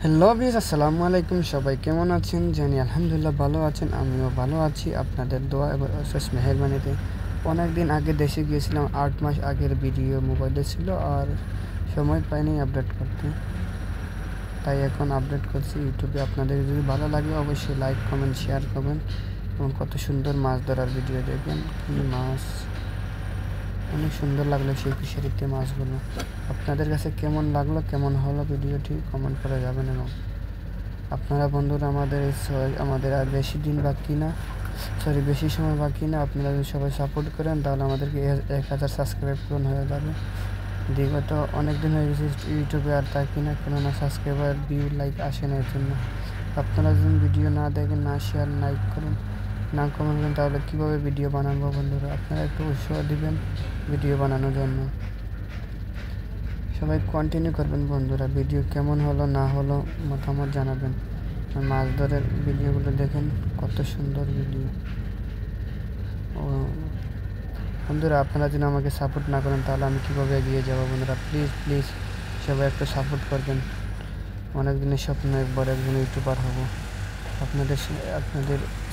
Hello viewers, আসসালামু আলাইকুম। সবাই কেমন আছেন? জানি আলহামদুলিল্লাহ ভালো আছেন। আমিও ভালো আছি আপনাদের দোয়া এবং অশেষ মেহেরবানিতে। অনেক দিন আগে দেশে গিয়েছিলাম, 8 মাস আগের ভিডিও মোবাইলে ছিল আর সময় পাইনি আপডেট করতে, তাই এখন আপডেট করছি ইউটিউবে। আপনাদের যদি ভালো লাগে অবশ্যই লাইক, কমেন্ট, শেয়ার করবেন এবং কত সুন্দর মাছ ধরার ভিডিও দেখবেন। কী মাছ, অনেক সুন্দর লাগলো সেই ফিশারিতে মাছগুলো। আপনাদের কাছে কেমন লাগলো, কেমন হলো ভিডিওটি কমেন্ট করে যাবেন। এবং আপনারা বন্ধুরা আমাদের আর বেশি দিন বাকি না, বেশি সময় বাকি না। আপনারা যদি সবাই সাপোর্ট করেন তাহলে আমাদেরকে 1000 সাবস্ক্রাইব পূরণ হয়ে যাবে। বিগত অনেক দিন হয়ে গেছে ইউটিউবে আর থাকি না, কেননা সাবস্ক্রাইবার, ভিউ, লাইক আসে না। এর জন্য আপনারা যদি ভিডিও না দেখেন, না শেয়ার, লাইক করেন, না কমেন্ট করেন, তাহলে কীভাবে ভিডিও বানাবো বন্ধুরা? আপনারা একটু উৎসাহ দিবেন ভিডিও বানানোর জন্য। সবাই কন্টিনিউ করবেন বন্ধুরা। ভিডিও কেমন হলো না হলো মতামত জানাবেন। মাছ ধরের ভিডিওগুলো দেখেন, কত সুন্দর ভিডিও। ও বন্ধুরা, আপনারা যদি আমাকে সাপোর্ট না করেন তাহলে আমি কীভাবে এগিয়ে যাবো বন্ধুরা? প্লিজ প্লিজ সবাই একটু সাপোর্ট করবেন। অনেক দিনের স্বপ্ন একবার একজন ইউটিউবার হব। আপনাদের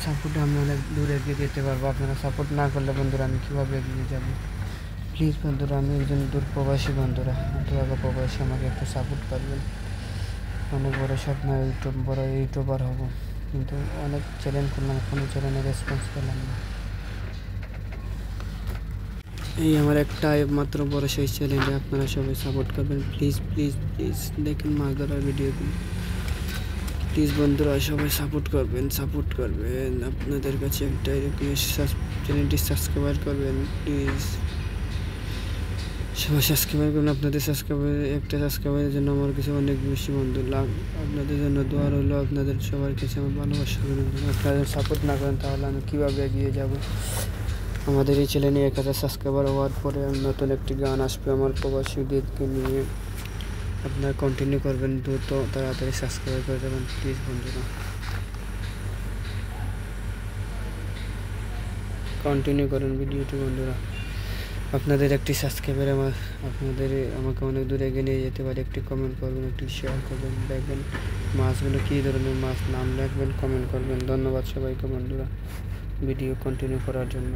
সাপোর্টে আমি অনেক দূর এগিয়ে যেতে পারবো। আপনারা সাপোর্ট না করলে বন্ধুরা আমি কীভাবে এগিয়ে যাব? প্লিজ বন্ধুরা, আমি একজন দূর প্রবাসী বন্ধুরা, অথবা প্রবাসী, আমাকে একটু সাপোর্ট করবেন। অনেক বড় স্বপ্ন, বড় ইউটিউবার হব, কিন্তু অনেক চ্যালেঞ্জ করলাম, কোনো চ্যালেঞ্জের রেসপন্স পেলাম না। এই আমার একটা মাত্র বড় সেই চ্যালেঞ্জে আপনারা সবাই সাপোর্ট করবেন। প্লিজ প্লিজ প্লিজ দেখেন মাছ ধরার ভিডিওগুলো। প্লিজ বন্ধুরা সবাই সাপোর্ট করবেন। আপনাদের কাছে একটাই রিকোয়েস্ট, চ্যানেলটি সাবস্ক্রাইব করবেন প্লিজ। সবাই সাবস্ক্রাইব করবেন। আপনাদের একটা সাবস্ক্রাইবারের জন্য আমার কাছে অনেক বেশি বন্ধু লাভ। আপনাদের জন্য দোয়া রইল, আপনাদের সবার কাছে আমার ভালোবাসা রইল। আপনাদের সাপোর্ট না করেন তাহলে আমি কীভাবে এগিয়ে যাব? আমাদের এই চ্যানেলে 1000 সাবস্ক্রাইবার হওয়ার পরে নতুন একটি গান আসবে আমার প্রবাসীদেরকে নিয়ে। আপনারা কন্টিনিউ করবেন, দ্রুত তাড়াতাড়ি সাবস্ক্রাইব করে দেবেন প্লিজ বন্ধুরা। কন্টিনিউ করেন ভিডিওটি বন্ধুরা। আপনাদের একটি সাবস্ক্রাইবার আমাকে অনেক দূরে এগিয়ে নিয়ে যেতে পারে। একটি কমেন্ট করবেন, একটি শেয়ার করবেন, দেখবেন মাছগুলো কী ধরনের মাছ, নাম লিখবেন, কমেন্ট করবেন। ধন্যবাদ সবাইকে বন্ধুরা ভিডিও কন্টিনিউ করার জন্য।